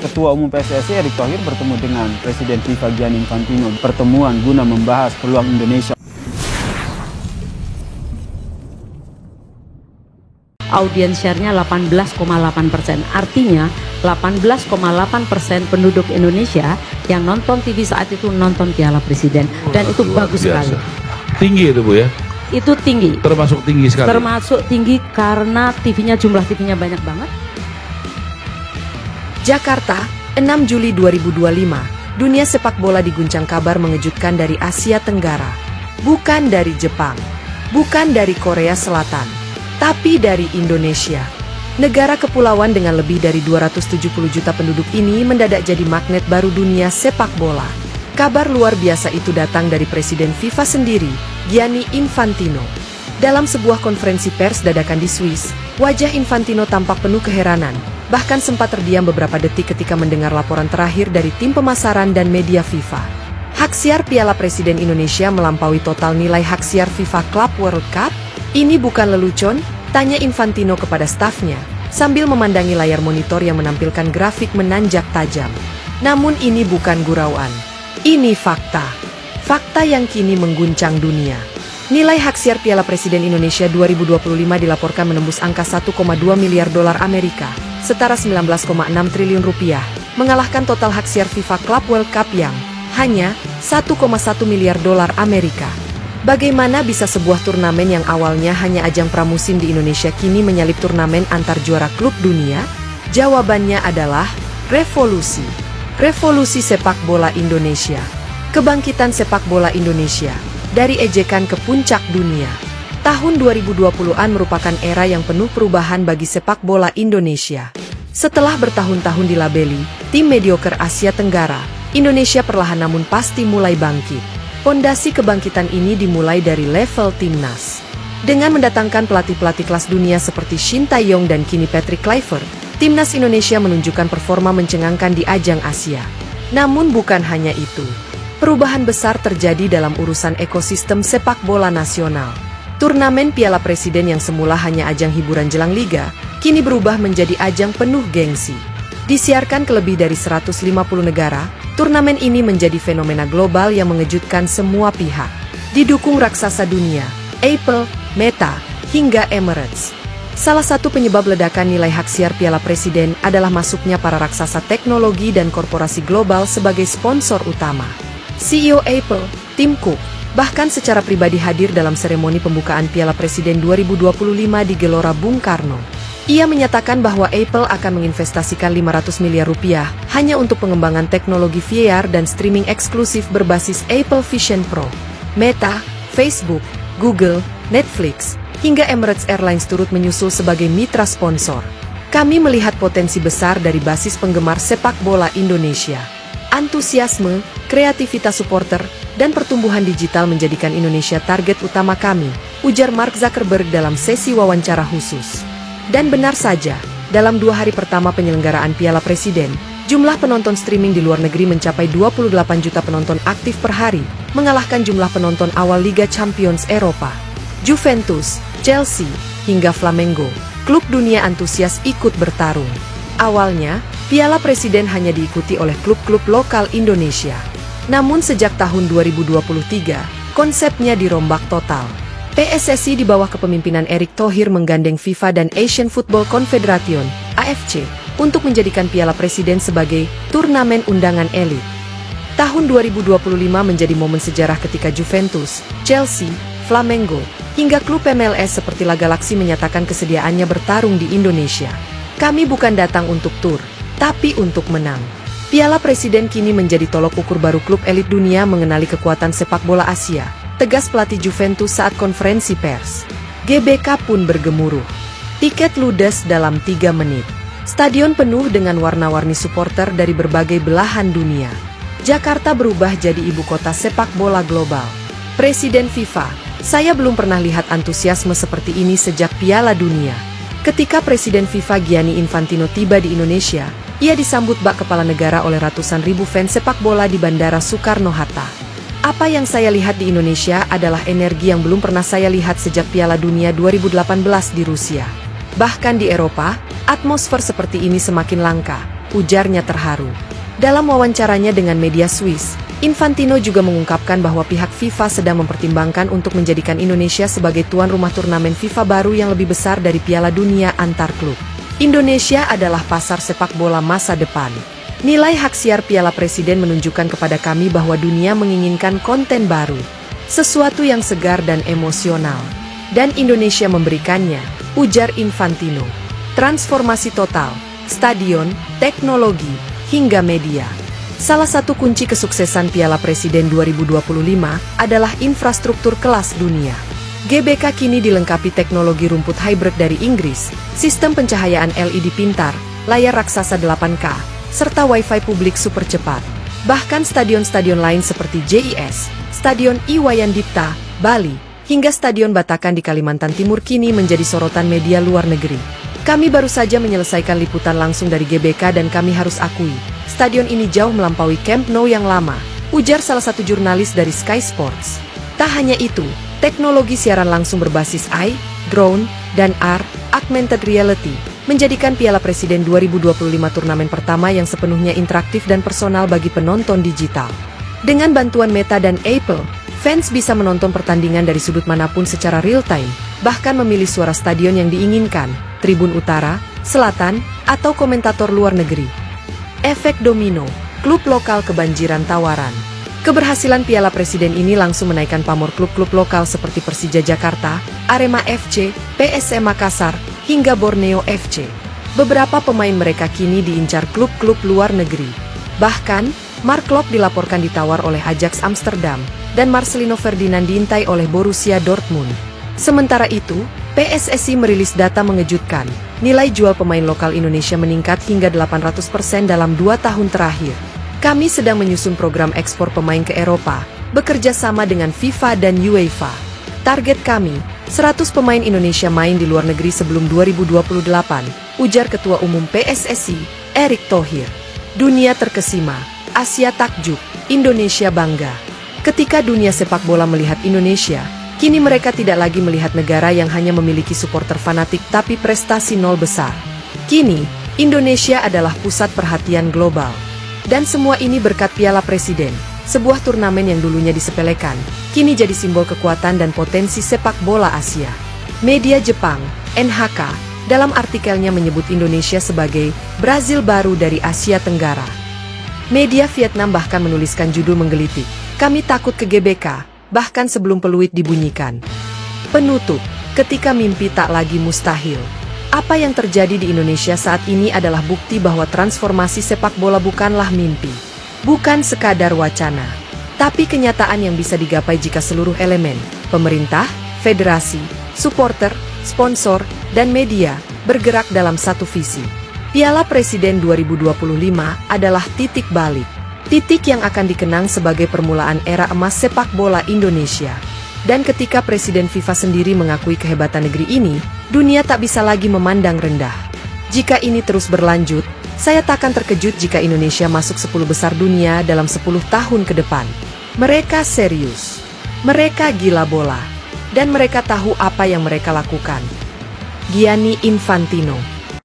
Ketua Umum PSSI Erick Thohir bertemu dengan Presiden FIFA Gianni Infantino. Pertemuan guna membahas peluang Indonesia. Audiens share-nya 18,8%. Artinya 18,8% penduduk Indonesia yang nonton TV saat itu nonton Piala Presiden. Dan itu bagus sekali. Tinggi itu Bu ya? Itu tinggi. Termasuk tinggi sekali. Termasuk tinggi karena jumlah TV-nya banyak banget. Jakarta, 6 Juli 2025. Dunia sepak bola diguncang kabar mengejutkan dari Asia Tenggara. Bukan dari Jepang, bukan dari Korea Selatan, tapi dari Indonesia. Negara kepulauan dengan lebih dari 270 juta penduduk ini mendadak jadi magnet baru dunia sepak bola. Kabar luar biasa itu datang dari Presiden FIFA sendiri, Gianni Infantino. Dalam sebuah konferensi pers dadakan di Swiss, wajah Infantino tampak penuh keheranan, bahkan sempat terdiam beberapa detik ketika mendengar laporan terakhir dari tim pemasaran dan media FIFA. Hak siar Piala Presiden Indonesia melampaui total nilai hak siar FIFA Club World Cup? Ini bukan lelucon? Tanya Infantino kepada stafnya, sambil memandangi layar monitor yang menampilkan grafik menanjak tajam. Namun ini bukan gurauan. Ini fakta. Fakta yang kini mengguncang dunia. Nilai hak siar Piala Presiden Indonesia 2025 dilaporkan menembus angka 1,2 miliar dolar Amerika, setara 19,6 triliun rupiah, mengalahkan total hak siar FIFA Club World Cup yang hanya 1,1 miliar dolar Amerika. Bagaimana bisa sebuah turnamen yang awalnya hanya ajang pramusim di Indonesia kini menyalip turnamen antar juara klub dunia? Jawabannya adalah revolusi. Revolusi sepak bola Indonesia. Kebangkitan sepak bola Indonesia. Dari ejekan ke puncak dunia. Tahun 2020-an merupakan era yang penuh perubahan bagi sepak bola Indonesia. Setelah bertahun-tahun dilabeli tim mediocre Asia Tenggara, Indonesia perlahan namun pasti mulai bangkit. Pondasi kebangkitan ini dimulai dari level timnas. Dengan mendatangkan pelatih-pelatih kelas dunia seperti Shin Tae-yong dan kini Patrick Kluivert, timnas Indonesia menunjukkan performa mencengangkan di ajang Asia. Namun bukan hanya itu. Perubahan besar terjadi dalam urusan ekosistem sepak bola nasional. Turnamen Piala Presiden yang semula hanya ajang hiburan jelang liga, kini berubah menjadi ajang penuh gengsi. Disiarkan ke lebih dari 150 negara, turnamen ini menjadi fenomena global yang mengejutkan semua pihak. Didukung raksasa dunia, Apple, Meta, hingga Emirates. Salah satu penyebab ledakan nilai hak siar Piala Presiden adalah masuknya para raksasa teknologi dan korporasi global sebagai sponsor utama. CEO Apple, Tim Cook, bahkan secara pribadi hadir dalam seremoni pembukaan Piala Presiden 2025 di Gelora Bung Karno. Ia menyatakan bahwa Apple akan menginvestasikan 500 miliar rupiah hanya untuk pengembangan teknologi VR dan streaming eksklusif berbasis Apple Vision Pro. Meta, Facebook, Google, Netflix, hingga Emirates Airlines turut menyusul sebagai mitra sponsor. Kami melihat potensi besar dari basis penggemar sepak bola Indonesia. Antusiasme, kreativitas supporter, dan pertumbuhan digital menjadikan Indonesia target utama kami, ujar Mark Zuckerberg dalam sesi wawancara khusus. Dan benar saja, dalam 2 hari pertama penyelenggaraan Piala Presiden, jumlah penonton streaming di luar negeri mencapai 28 juta penonton aktif per hari, mengalahkan jumlah penonton awal Liga Champions Eropa. Juventus, Chelsea, hingga Flamengo, klub dunia antusias ikut bertarung. Awalnya, Piala Presiden hanya diikuti oleh klub-klub lokal Indonesia. Namun sejak tahun 2023, konsepnya dirombak total. PSSI di bawah kepemimpinan Erick Thohir menggandeng FIFA dan Asian Football Confederation, AFC, untuk menjadikan Piala Presiden sebagai turnamen undangan elit. Tahun 2025 menjadi momen sejarah ketika Juventus, Chelsea, Flamengo, hingga klub MLS seperti La Galaxy menyatakan kesediaannya bertarung di Indonesia. Kami bukan datang untuk tur, tapi untuk menang. Piala Presiden kini menjadi tolok ukur baru klub elit dunia mengenali kekuatan sepak bola Asia, tegas pelatih Juventus saat konferensi pers. GBK pun bergemuruh. Tiket ludes dalam 3 menit. Stadion penuh dengan warna-warni supporter dari berbagai belahan dunia. Jakarta berubah jadi ibu kota sepak bola global. Presiden FIFA, saya belum pernah lihat antusiasme seperti ini sejak Piala Dunia. Ketika Presiden FIFA Gianni Infantino tiba di Indonesia, ia disambut bak kepala negara oleh ratusan ribu fans sepak bola di Bandara Soekarno-Hatta. Apa yang saya lihat di Indonesia adalah energi yang belum pernah saya lihat sejak Piala Dunia 2018 di Rusia. Bahkan di Eropa, atmosfer seperti ini semakin langka. ujarnya terharu. Dalam wawancaranya dengan media Swiss, Infantino juga mengungkapkan bahwa pihak FIFA sedang mempertimbangkan untuk menjadikan Indonesia sebagai tuan rumah turnamen FIFA baru yang lebih besar dari Piala Dunia antar klub. Indonesia adalah pasar sepak bola masa depan. Nilai hak siar Piala Presiden menunjukkan kepada kami bahwa dunia menginginkan konten baru, sesuatu yang segar dan emosional. Dan Indonesia memberikannya, ujar Infantino. Transformasi total, stadion, teknologi, hingga media. Salah satu kunci kesuksesan Piala Presiden 2025 adalah infrastruktur kelas dunia. GBK kini dilengkapi teknologi rumput hybrid dari Inggris, sistem pencahayaan LED pintar, layar raksasa 8K, serta Wi-Fi publik super cepat. Bahkan stadion-stadion lain seperti JIS, Stadion Iwayan Dipta, Bali, hingga Stadion Batakan di Kalimantan Timur kini menjadi sorotan media luar negeri. Kami baru saja menyelesaikan liputan langsung dari GBK dan kami harus akui, stadion ini jauh melampaui Camp Nou yang lama, ujar salah satu jurnalis dari Sky Sports. Tak hanya itu, teknologi siaran langsung berbasis AI, drone, dan AR, augmented reality, menjadikan Piala Presiden 2025 turnamen pertama yang sepenuhnya interaktif dan personal bagi penonton digital. Dengan bantuan Meta dan Apple, fans bisa menonton pertandingan dari sudut manapun secara real-time, bahkan memilih suara stadion yang diinginkan, tribun utara, selatan, atau komentator luar negeri. Efek domino, klub lokal kebanjiran tawaran. Keberhasilan Piala Presiden ini langsung menaikkan pamor klub-klub lokal seperti Persija Jakarta, Arema FC, PSM Makassar, hingga Borneo FC. Beberapa pemain mereka kini diincar klub-klub luar negeri. Bahkan, Mark Klok dilaporkan ditawar oleh Ajax Amsterdam, dan Marcelino Ferdinand diintai oleh Borussia Dortmund. Sementara itu, PSSI merilis data mengejutkan, nilai jual pemain lokal Indonesia meningkat hingga 800% dalam 2 tahun terakhir. Kami sedang menyusun program ekspor pemain ke Eropa, bekerja sama dengan FIFA dan UEFA. Target kami, 100 pemain Indonesia main di luar negeri sebelum 2028, ujar Ketua Umum PSSI, Erick Thohir. Dunia terkesima, Asia takjub, Indonesia bangga. Ketika dunia sepak bola melihat Indonesia, kini mereka tidak lagi melihat negara yang hanya memiliki supporter fanatik tapi prestasi nol besar. Kini, Indonesia adalah pusat perhatian global. Dan semua ini berkat Piala Presiden, sebuah turnamen yang dulunya disepelekan, kini jadi simbol kekuatan dan potensi sepak bola Asia. Media Jepang, NHK, dalam artikelnya menyebut Indonesia sebagai Brazil baru dari Asia Tenggara. Media Vietnam bahkan menuliskan judul menggelitik, "Kami takut ke GBK," bahkan sebelum peluit dibunyikan. Penutup, ketika mimpi tak lagi mustahil. Apa yang terjadi di Indonesia saat ini adalah bukti bahwa transformasi sepak bola bukanlah mimpi. Bukan sekadar wacana. Tapi kenyataan yang bisa digapai jika seluruh elemen, pemerintah, federasi, supporter, sponsor, dan media, bergerak dalam satu visi. Piala Presiden 2025 adalah titik balik. Titik yang akan dikenang sebagai permulaan era emas sepak bola Indonesia. Dan ketika Presiden FIFA sendiri mengakui kehebatan negeri ini, dunia tak bisa lagi memandang rendah. Jika ini terus berlanjut, saya tak akan terkejut jika Indonesia masuk 10 besar dunia dalam 10 tahun ke depan. Mereka serius. Mereka gila bola. Dan mereka tahu apa yang mereka lakukan. Gianni Infantino.